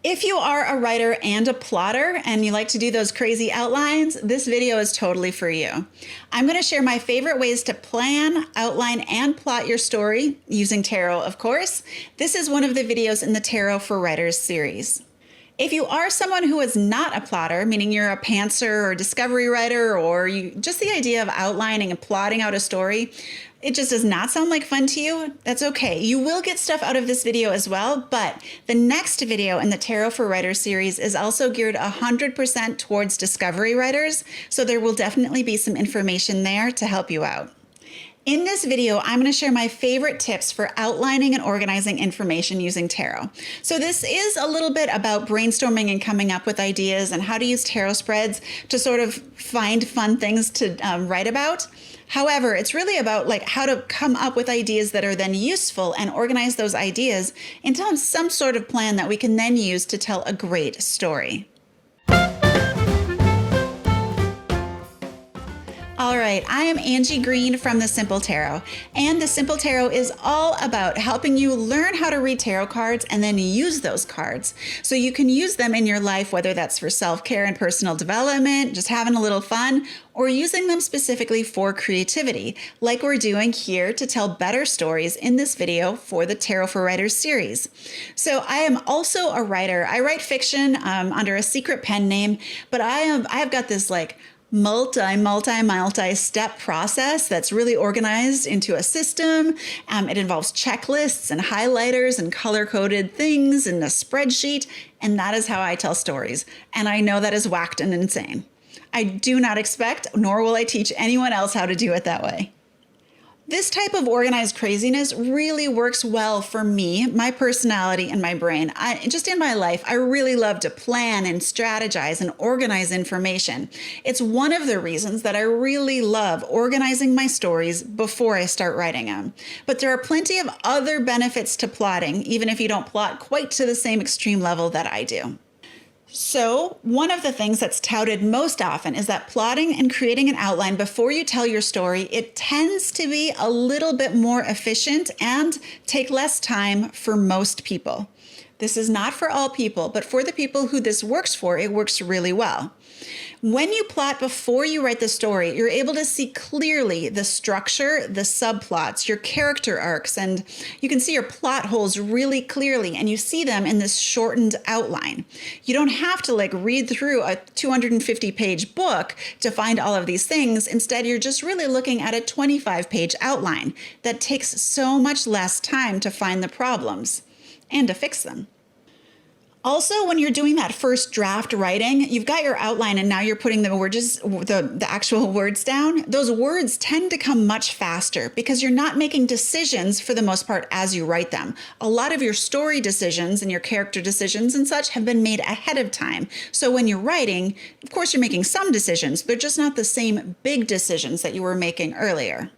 If you are a writer and a plotter and you like to do those crazy outlines, this video is totally for you. I'm going to share my favorite ways to plan, outline, and plot your story using tarot, of course. This is one of the videos in the Tarot for Writers series. If you are someone who is not a plotter, meaning you're a pantser or discovery writer, or just the idea of outlining and plotting out a story, it just does not sound like fun to you, that's okay. You will get stuff out of this video as well, but the next video in the Tarot for Writers series is also geared 100% towards discovery writers, so there will definitely be some information there to help you out. In this video, I'm going to share my favorite tips for outlining and organizing information using tarot. So this is a little bit about brainstorming and coming up with ideas and how to use tarot spreads to sort of find fun things to write about. However, it's really about how to come up with ideas that are then useful and organize those ideas into some sort of plan that we can then use to tell a great story. All right, I am Angie Green from The Simple Tarot, and The Simple Tarot is all about helping you learn how to read tarot cards and then use those cards so you can use them in your life, whether that's for self-care and personal development, just having a little fun, or using them specifically for creativity, like we're doing here to tell better stories in this video for the Tarot for Writers series. So I am also a writer. I write fiction under a secret pen name, but I have got this multi-step process that's really organized into a system. It involves checklists and highlighters and color-coded things and a spreadsheet, and that is how I tell stories. And I know that is whacked and insane. I do not expect, nor will I teach anyone else how to do it that way. This type of organized craziness really works well for me, my personality, and my brain. Just in my life, I really love to plan and strategize and organize information. It's one of the reasons that I really love organizing my stories before I start writing them. But there are plenty of other benefits to plotting, even if you don't plot quite to the same extreme level that I do. So one of the things that's touted most often is that plotting and creating an outline before you tell your story, it tends to be a little bit more efficient and take less time for most people. This is not for all people, but for the people who this works for, it works really well. When you plot before you write the story, you're able to see clearly the structure, the subplots, your character arcs, and you can see your plot holes really clearly, and you see them in this shortened outline. You don't have to read through a 250-page book to find all of these things. Instead, you're just really looking at a 25-page outline that takes so much less time to find the problems and to fix them. Also, when you're doing that first draft writing, you've got your outline and now you're putting the actual words down. Those words tend to come much faster because you're not making decisions for the most part as you write them. A lot of your story decisions and your character decisions and such have been made ahead of time. So when you're writing, of course, you're making some decisions. They're just not the same big decisions that you were making earlier.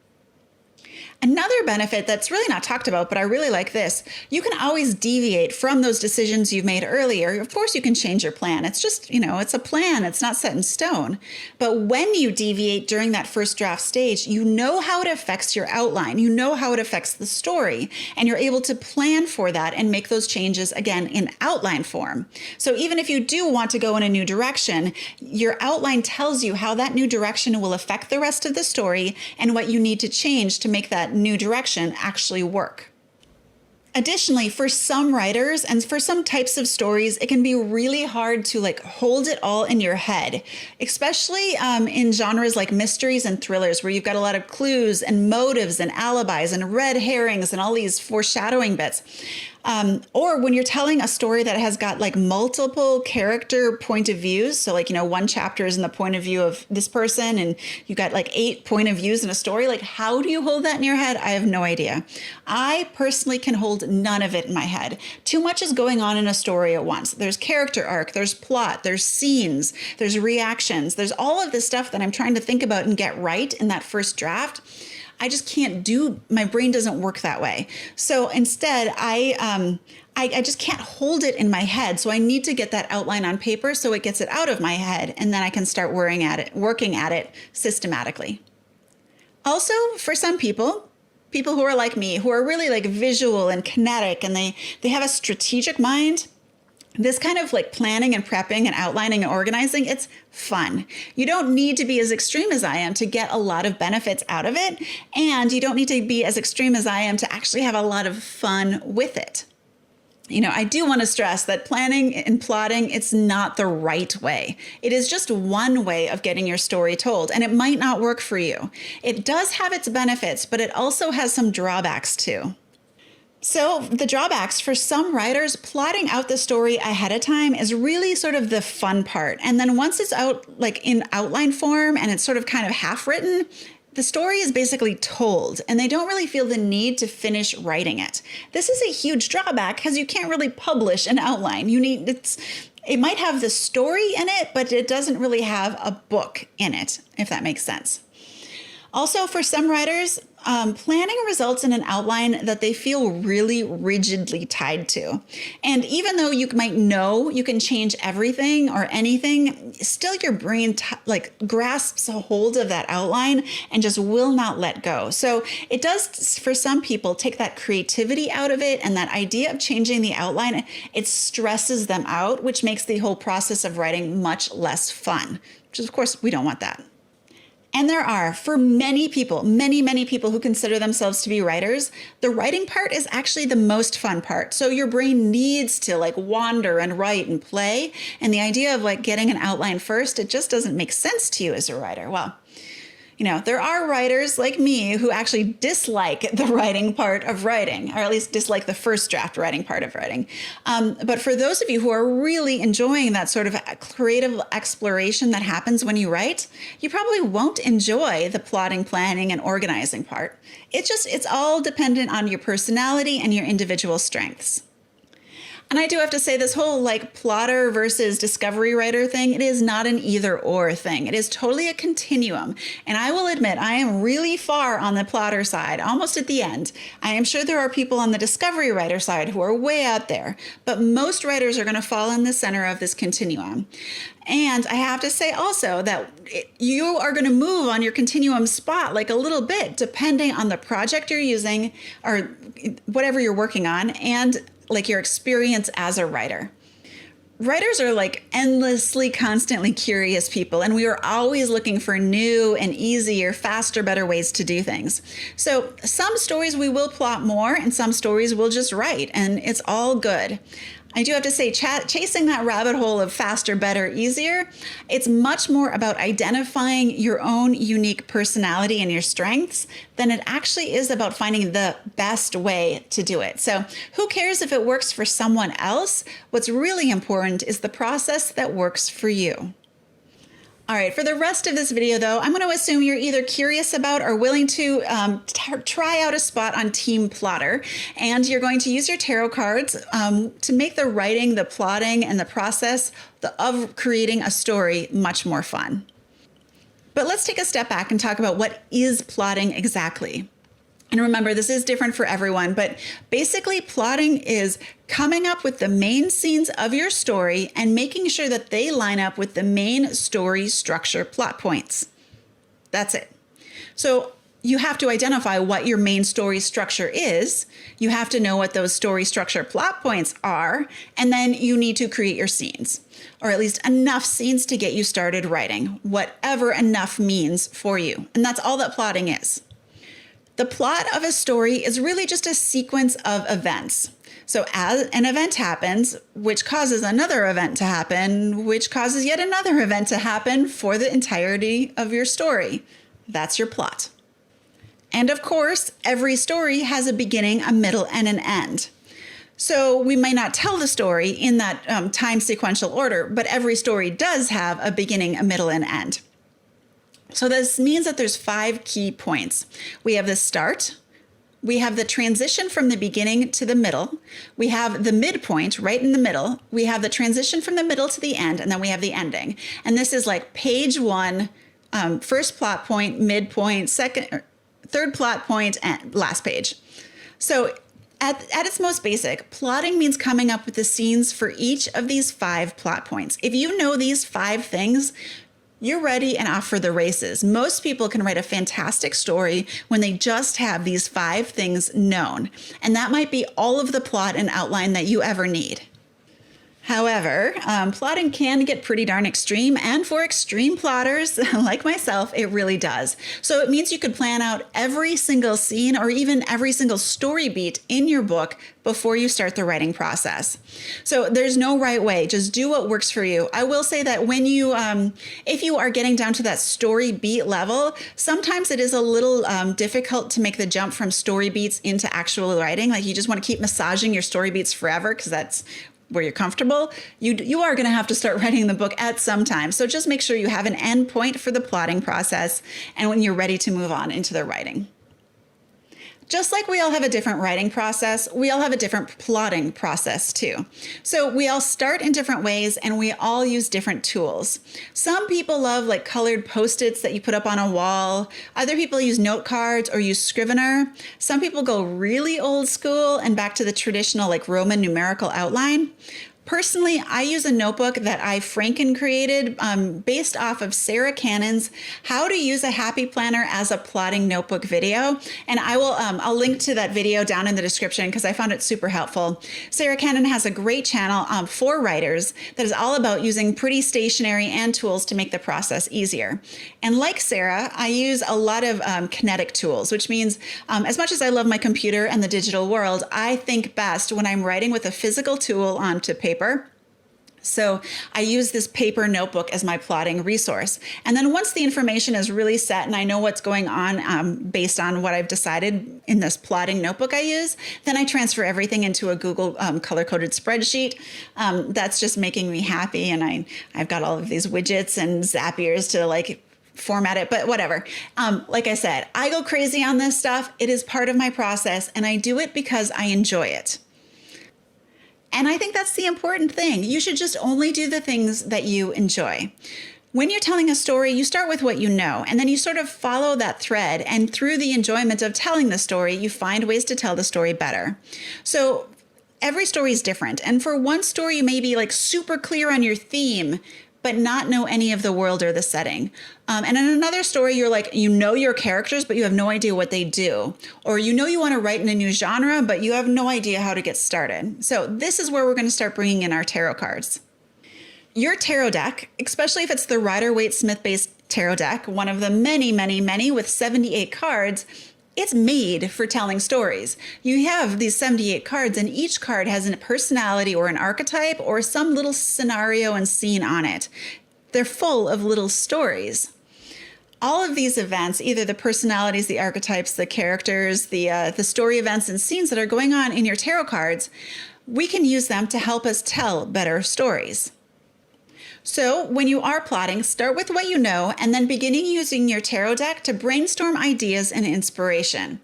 Another benefit that's really not talked about, but I really like this, you can always deviate from those decisions you've made earlier. Of course, you can change your plan. It's just, it's a plan. It's not set in stone. But when you deviate during that first draft stage, you know how it affects your outline. You know how it affects the story, and you're able to plan for that and make those changes again in outline form. So even if you do want to go in a new direction, your outline tells you how that new direction will affect the rest of the story and what you need to change to make that new direction actually work. Additionally, for some writers and for some types of stories, it can be really hard to hold it all in your head, especially in genres like mysteries and thrillers, where you've got a lot of clues and motives and alibis and red herrings and all these foreshadowing bits. Or when you're telling a story that has got multiple character point of views. So one chapter is in the point of view of this person and you've got 8 point of views in a story. How do you hold that in your head? I have no idea. I personally can hold none of it in my head. Too much is going on in a story at once. There's character arc, there's plot, there's scenes, there's reactions. There's all of this stuff that I'm trying to think about and get right in that first draft. I just can't my brain doesn't work that way. So instead, I just can't hold it in my head. So I need to get that outline on paper so it gets it out of my head, and then I can start working at it systematically. Also, for some people who are like me, who are really visual and kinetic, and they have a strategic mind, This kind of like planning and prepping and outlining and organizing, it's fun. You don't need to be as extreme as I am to get a lot of benefits out of it. And you don't need to be as extreme as I am to actually have a lot of fun with it. I do want to stress that planning and plotting, it's not the right way. It is just one way of getting your story told, and it might not work for you. It does have its benefits, but it also has some drawbacks too. So the drawbacks for some writers, plotting out the story ahead of time is really sort of the fun part. And then once it's out like in outline form and it's sort of kind of half written, the story is basically told and they don't really feel the need to finish writing it. This is a huge drawback because you can't really publish an outline. It might have the story in it, but it doesn't really have a book in it, if that makes sense. Also, for some writers, planning results in an outline that they feel really rigidly tied to. And even though you might know you can change everything or anything, still your brain grasps a hold of that outline and just will not let go. So it does, for some people, take that creativity out of it, and that idea of changing the outline, it stresses them out, which makes the whole process of writing much less fun, which is, of course, we don't want that. And there are, for many people, many people who consider themselves to be writers, the writing part is actually the most fun part. So your brain needs to wander and write and play. And the idea of getting an outline first, it just doesn't make sense to you as a writer. Well, there are writers like me who actually dislike the writing part of writing, or at least dislike the first draft writing part of writing. But for those of you who are really enjoying that sort of creative exploration that happens when you write, you probably won't enjoy the plotting, planning, and organizing part. It's all dependent on your personality and your individual strengths. And I do have to say, this whole plotter versus discovery writer thing, it is not an either or thing. It is totally a continuum. And I will admit, I am really far on the plotter side, almost at the end. I am sure there are people on the discovery writer side who are way out there, but most writers are going to fall in the center of this continuum. And I have to say also that you are going to move on your continuum spot a little bit, depending on the project you're using or whatever you're working on, and your experience as a writer. Writers are endlessly, constantly curious people, and we are always looking for new and easier, faster, better ways to do things. So some stories we will plot more, and some stories we'll just write, and it's all good. I do have to say, chasing that rabbit hole of faster, better, easier, it's much more about identifying your own unique personality and your strengths than it actually is about finding the best way to do it. So who cares if it works for someone else? What's really important is the process that works for you. All right, for the rest of this video, though, I'm going to assume you're either curious about or willing to try out a spot on Team Plotter, and you're going to use your tarot cards to make the writing, the plotting, and the process of creating a story much more fun. But let's take a step back and talk about what is plotting exactly. And remember, this is different for everyone, but basically plotting is coming up with the main scenes of your story and making sure that they line up with the main story structure plot points. That's it. So you have to identify what your main story structure is. You have to know what those story structure plot points are, and then you need to create your scenes, or at least enough scenes to get you started writing, whatever enough means for you. And that's all that plotting is. The plot of a story is really just a sequence of events. So as an event happens, which causes another event to happen, which causes yet another event to happen for the entirety of your story. That's your plot. And of course, every story has a beginning, a middle, and an end. So we may not tell the story in that time sequential order, but every story does have a beginning, a middle, and end. So this means that there's 5 key points. We have the start, we have the transition from the beginning to the middle, we have the midpoint right in the middle, we have the transition from the middle to the end, and then we have the ending. And this is page 1, first plot point, midpoint, third plot point, and last page. So at its most basic, plotting means coming up with the scenes for each of these 5 plot points. If you know these 5 things, you're ready and off for the races. Most people can write a fantastic story when they just have these 5 things known. And that might be all of the plot and outline that you ever need. However, plotting can get pretty darn extreme, and for extreme plotters like myself, it really does. So it means you could plan out every single scene or even every single story beat in your book before you start the writing process. So there's no right way. Just do what works for you. I will say that when you, if you are getting down to that story beat level, sometimes it is a little difficult to make the jump from story beats into actual writing. Like you just want to keep massaging your story beats forever because that's where you're comfortable. You are going to have to start writing the book at some time. So just make sure you have an end point for the plotting process and when you're ready to move on into the writing. Just like we all have a different writing process, we all have a different plotting process too. So we all start in different ways and we all use different tools. Some people love like colored Post-its that you put up on a wall. Other people use note cards or use Scrivener. Some people go really old school and back to the traditional like Roman numerical outline. Personally, I use a notebook that I Franken created based off of Sarah Cannon's How to Use a Happy Planner as a Plotting Notebook video. And I'll link to that video down in the description because I found it super helpful. Sarah Cannon has a great channel for writers that is all about using pretty stationery and tools to make the process easier. And like Sarah, I use a lot of kinetic tools, which means as much as I love my computer and the digital world, I think best when I'm writing with a physical tool onto paper. So I use this paper notebook as my plotting resource. And then once the information is really set and I know what's going on based on what I've decided in this plotting notebook I use, then I transfer everything into a Google color-coded spreadsheet. That's just making me happy. And I've got all of these widgets and Zapiers to like format it, but whatever. Like I said, I go crazy on this stuff. It is part of my process and I do it because I enjoy it. And I think that's the important thing. You should just only do the things that you enjoy. When you're telling a story, you start with what you know, and then you sort of follow that thread. And through the enjoyment of telling the story, you find ways to tell the story better. So every story is different. And for one story, you may be like super clear on your theme, but not know any of the world or the setting. And in another story, you're like, you know your characters, but you have no idea what they do. Or you know you want to write in a new genre, but you have no idea how to get started. So this is where we're going to start bringing in our tarot cards. Your tarot deck, especially if it's the Rider-Waite-Smith-based tarot deck, one of the many, many, many with 78 cards, it's made for telling stories. You have these 78 cards and each card has a personality or an archetype or some little scenario and scene on it. They're full of little stories. All of these events, either the personalities, the archetypes, the characters, the story events and scenes that are going on in your tarot cards, we can use them to help us tell better stories. So when you are plotting, start with what you know and then beginning using your tarot deck to brainstorm ideas and inspiration.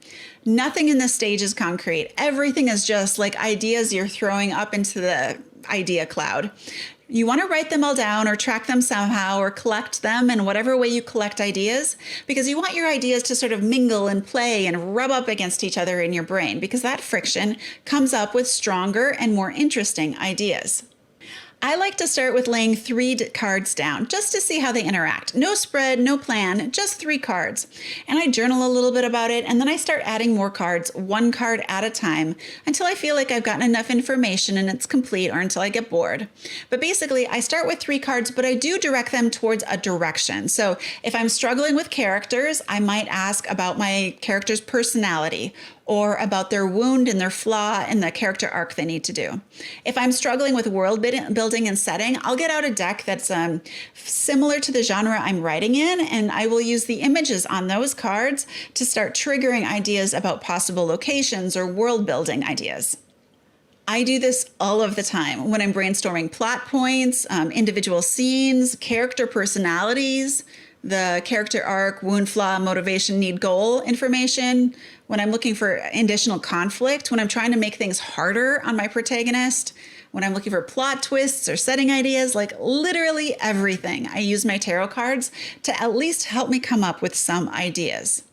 Nothing in this stage is concrete. Everything is just like ideas you're throwing up into the idea cloud. You want to write them all down or track them somehow or collect them in whatever way you collect ideas, because you want your ideas to sort of mingle and play and rub up against each other in your brain, because that friction comes up with stronger and more interesting ideas. I like to start with laying 3 cards down just to see how they interact. No spread, no plan, just 3 cards. And I journal a little bit about it, and then I start adding more cards, 1 card at a time, until I feel like I've gotten enough information and it's complete, or until I get bored. But basically, I start with 3 cards, but I do direct them towards a direction. So if I'm struggling with characters, I might ask about my character's personality, or about their wound and their flaw and the character arc they need to do. If I'm struggling with world building and setting, I'll get out a deck that's similar to the genre I'm writing in, and I will use the images on those cards to start triggering ideas about possible locations or world building ideas. I do this all of the time when I'm brainstorming plot points, individual scenes, character personalities, the character arc, wound, flaw, motivation, need, goal information, when I'm looking for additional conflict, when I'm trying to make things harder on my protagonist, when I'm looking for plot twists or setting ideas, like literally everything. I use my tarot cards to at least help me come up with some ideas.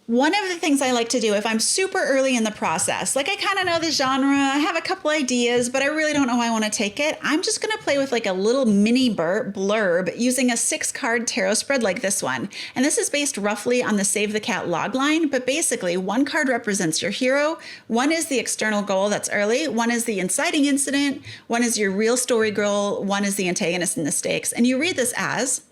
One of the things I like to do if I'm super early in the process, like I kind of know the genre, I have a couple ideas, but I really don't know how I want to take it, I'm just going to play with like a little mini blurb using a 6-card tarot spread like this one. And this is based roughly on the Save the Cat logline, but basically one card represents your hero, one is the external goal that's early, one is the inciting incident, one is your real story goal, one is the antagonist and the stakes. And you read this as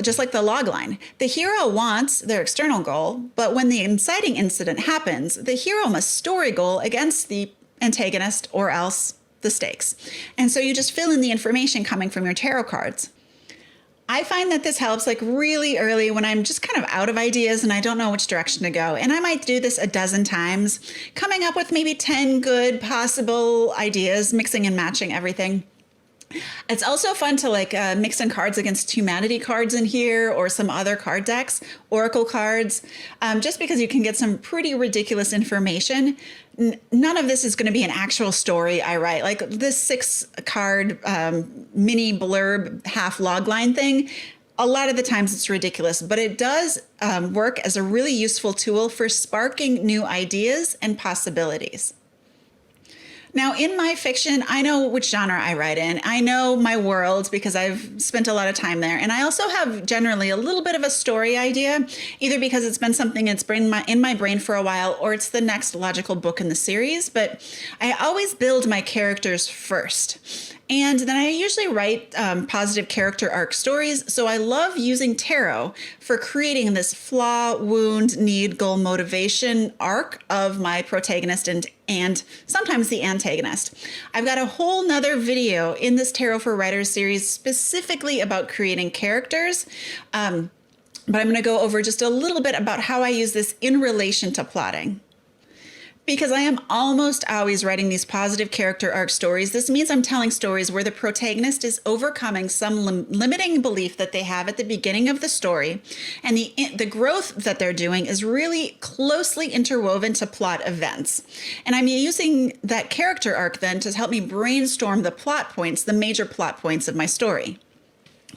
just like the log line. The hero wants their external goal, but when the inciting incident happens, the hero must story goal against the antagonist or else the stakes. And so you just fill in the information coming from your tarot cards. I find that this helps like really early when I'm just kind of out of ideas and I don't know which direction to go. And I might do this a dozen times, coming up with maybe 10 good possible ideas, mixing and matching everything. It's also fun to like mix in Cards Against Humanity cards in here or some other card decks, Oracle cards, just because you can get some pretty ridiculous information. None of this is going to be an actual story I write. Like this 6-card mini blurb half logline thing, a lot of the times it's ridiculous, but it does work as a really useful tool for sparking new ideas and possibilities. Now, in my fiction, I know which genre I write in. I know my world because I've spent a lot of time there. And I also have generally a little bit of a story idea, either because it's been something that's been in my brain for a while or it's the next logical book in the series. But I always build my characters first. And then I usually write positive character arc stories. So I love using tarot for creating this flaw, wound, need, goal, motivation arc of my protagonist and sometimes the antagonist. I've got a whole nother video in this Tarot for Writers series specifically about creating characters. But I'm going to go over just a little bit about how I use this in relation to plotting. Because I am almost always writing these positive character arc stories, this means I'm telling stories where the protagonist is overcoming some limiting belief that they have at the beginning of the story, and the growth that they're doing is really closely interwoven to plot events. And I'm using that character arc then to help me brainstorm the plot points, the major plot points of my story.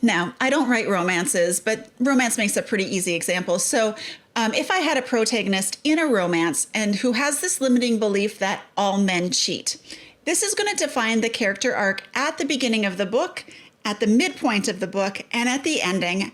Now, I don't write romances, but romance makes a pretty easy example. So if I had a protagonist in a romance and who has this limiting belief that all men cheat, this is going to define the character arc at the beginning of the book, at the midpoint of the book, and at the ending,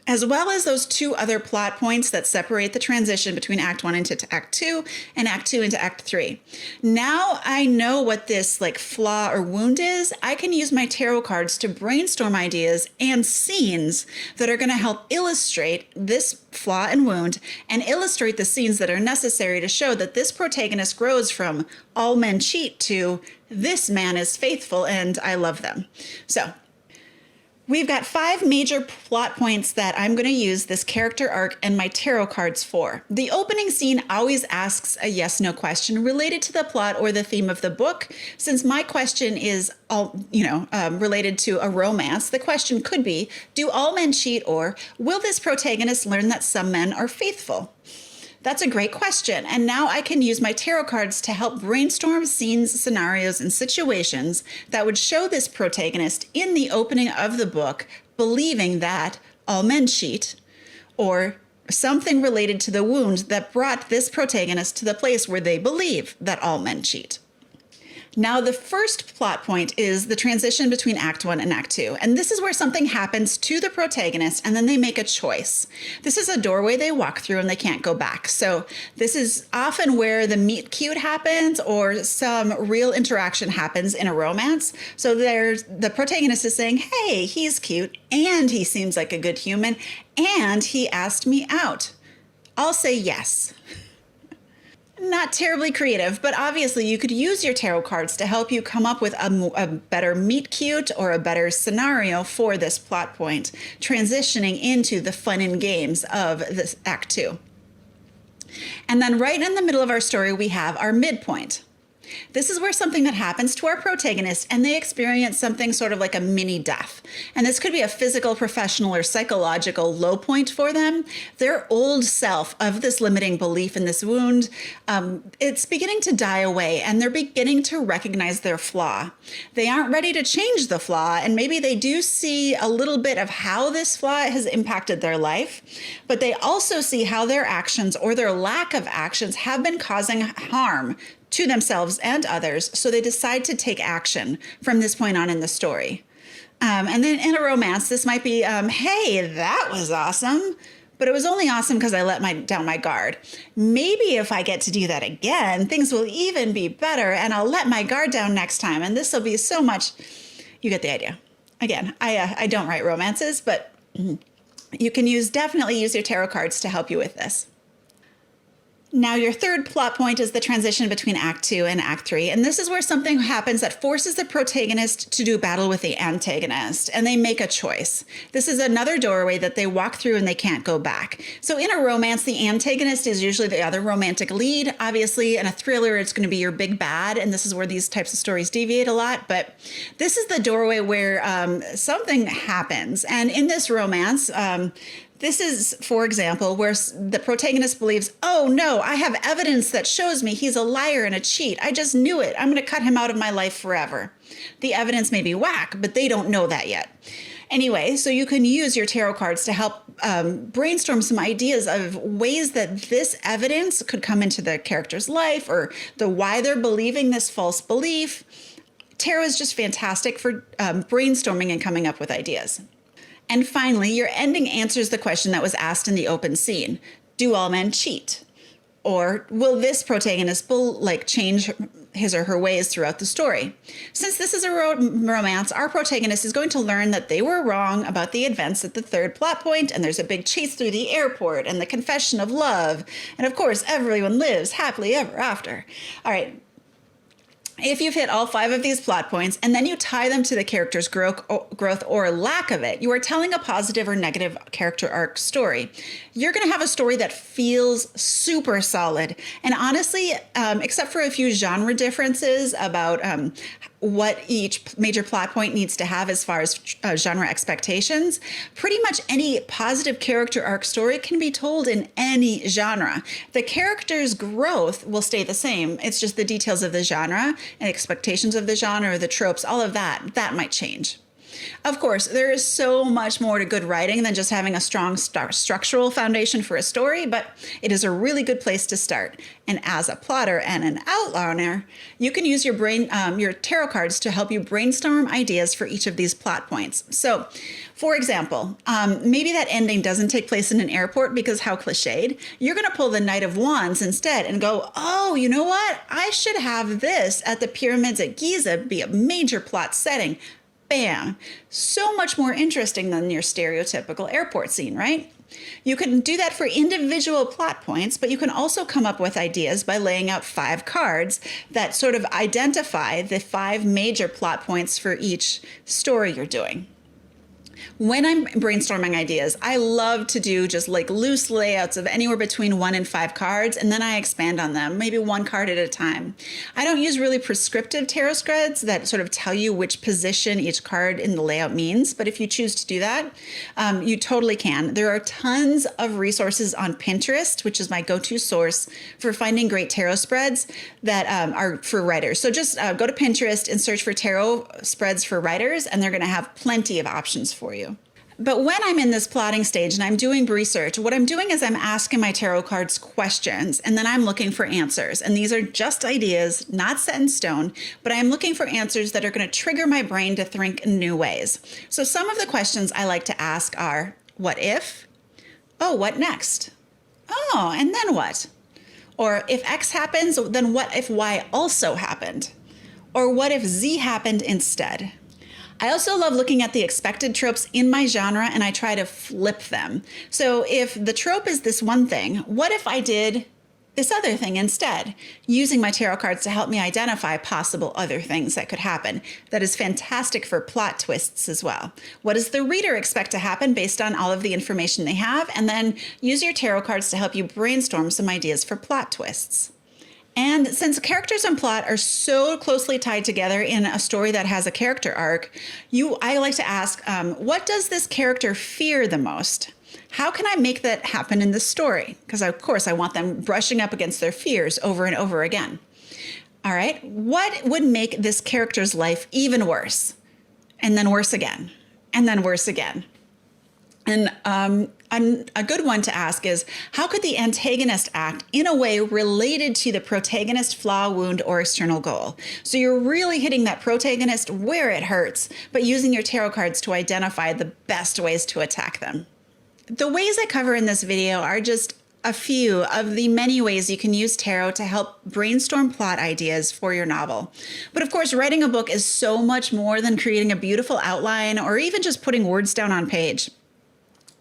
as well as those 2 other plot points that separate the transition between Act 1 into Act 2 and Act 2 into Act 3. Now I know what this like flaw or wound is. I can use my tarot cards to brainstorm ideas and scenes that are going to help illustrate this flaw and wound and illustrate the scenes that are necessary to show that this protagonist grows from all men cheat to this man is faithful and I love them. So we've got 5 major plot points that I'm going to use this character arc and my tarot cards for. The opening scene always asks a yes/no question related to the plot or the theme of the book. Since my question is related to a romance, the question could be, do all men cheat, or will this protagonist learn that some men are faithful? That's a great question. And now I can use my tarot cards to help brainstorm scenes, scenarios, and situations that would show this protagonist in the opening of the book believing that all men cheat, or something related to the wound that brought this protagonist to the place where they believe that all men cheat. Now, the first plot point is the transition between Act 1 and Act 2. And this is where something happens to the protagonist and then they make a choice. This is a doorway they walk through and they can't go back. So this is often where the meet cute happens or some real interaction happens in a romance. So the protagonist is saying, hey, he's cute and he seems like a good human and he asked me out. I'll say yes. Not terribly creative, but obviously you could use your tarot cards to help you come up with a better meet cute or a better scenario for this plot point, transitioning into the fun and games of this Act 2. And then right in the middle of our story, we have our midpoint. This is where something that happens to our protagonist and they experience something sort of like a mini death. And this could be a physical, professional, or psychological low point for them. Their old self of this limiting belief in this wound, it's beginning to die away and they're beginning to recognize their flaw. They aren't ready to change the flaw, and maybe they do see a little bit of how this flaw has impacted their life, but they also see how their actions or their lack of actions have been causing harm to themselves and others, so they decide to take action from this point on in the story. And then in a romance, this might be, hey, that was awesome, but it was only awesome because I let down my guard. Maybe if I get to do that again, things will even be better, and I'll let my guard down next time, and this will be so much. You get the idea. Again, I don't write romances, but you can definitely use your tarot cards to help you with this. Now, your third plot point is the transition between Act 2 and Act 3, and this is where something happens that forces the protagonist to do battle with the antagonist, and they make a choice. This is another doorway that they walk through and they can't go back. So in a romance, the antagonist is usually the other romantic lead. Obviously, in a thriller, it's going to be your big bad, and this is where these types of stories deviate a lot, but this is the doorway where something happens, and in this romance, this is, for example, where the protagonist believes, oh no, I have evidence that shows me he's a liar and a cheat. I just knew it. I'm going to cut him out of my life forever. The evidence may be whack, but they don't know that yet. Anyway, so you can use your tarot cards to help brainstorm some ideas of ways that this evidence could come into the character's life, or why they're believing this false belief. Tarot is just fantastic for brainstorming and coming up with ideas. And finally, your ending answers the question that was asked in the open scene. Do all men cheat? Or will this protagonist change his or her ways throughout the story? Since this is a romance, our protagonist is going to learn that they were wrong about the events at the third plot point, and there's a big chase through the airport and the confession of love. And of course, everyone lives happily ever after. All right. If you've hit all 5 of these plot points and then you tie them to the character's growth or lack of it, you are telling a positive or negative character arc story. You're going to have a story that feels super solid. And honestly, except for a few genre differences about what each major plot point needs to have as far as genre expectations, pretty much any positive character arc story can be told in any genre. The character's growth will stay the same. It's just the details of the genre and expectations of the genre, the tropes, all of that might change. Of course, there is so much more to good writing than just having a strong structural foundation for a story, but it is a really good place to start. And as a plotter and an outliner, you can use your tarot cards to help you brainstorm ideas for each of these plot points. So, for example, maybe that ending doesn't take place in an airport because how cliched. You're going to pull the Knight of Wands instead and go, oh, you know what? I should have this at the pyramids at Giza be a major plot setting. Bam! So much more interesting than your stereotypical airport scene, right? You can do that for individual plot points, but you can also come up with ideas by laying out 5 cards that sort of identify the 5 major plot points for each story you're doing. When I'm brainstorming ideas, I love to do just loose layouts of anywhere between 1 and 5 cards, and then I expand on them, maybe 1 card at a time. I don't use really prescriptive tarot spreads that sort of tell you which position each card in the layout means, but if you choose to do that, you totally can. There are tons of resources on Pinterest, which is my go-to source for finding great tarot spreads that are for writers. So just go to Pinterest and search for tarot spreads for writers, and they're going to have plenty of options for you. But when I'm in this plotting stage and I'm doing research, what I'm doing is I'm asking my tarot cards questions, and then I'm looking for answers. And these are just ideas, not set in stone, but I'm looking for answers that are going to trigger my brain to think in new ways. So some of the questions I like to ask are, what if? Oh, what next? Oh, and then what? Or if X happens, then what if Y also happened? Or what if Z happened instead? I also love looking at the expected tropes in my genre, and I try to flip them. So if the trope is this one thing, what if I did this other thing instead? Using my tarot cards to help me identify possible other things that could happen. That is fantastic for plot twists as well. What does the reader expect to happen based on all of the information they have? And then use your tarot cards to help you brainstorm some ideas for plot twists. And since characters and plot are so closely tied together in a story that has a character arc, I like to ask, what does this character fear the most? How can I make that happen in the story? Because of course I want them brushing up against their fears over and over again. All right, what would make this character's life even worse? And then worse again, and then worse again. And a good one to ask is, how could the antagonist act in a way related to the protagonist flaw, wound, or external goal? So you're really hitting that protagonist where it hurts, but using your tarot cards to identify the best ways to attack them. The ways I cover in this video are just a few of the many ways you can use tarot to help brainstorm plot ideas for your novel. But of course, writing a book is so much more than creating a beautiful outline or even just putting words down on page.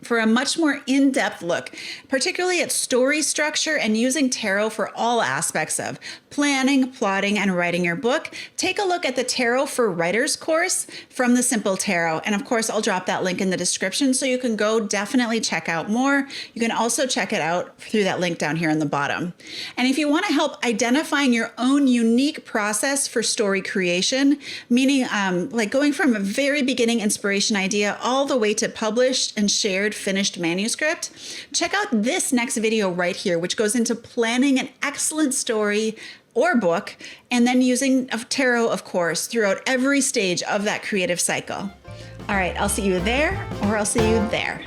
For a much more in-depth look, particularly at story structure and using tarot for all aspects of planning, plotting, and writing your book, take a look at the Tarot for Writers course from the Simple Tarot. And of course, I'll drop that link in the description so you can go definitely check out more. You can also check it out through that link down here on the bottom. And if you want to help identifying your own unique process for story creation, meaning like going from a very beginning inspiration idea all the way to published and shared finished manuscript, check out this next video right here, which goes into planning an excellent story or book, and then using tarot, of course, throughout every stage of that creative cycle. All right, I'll see you there, or I'll see you there.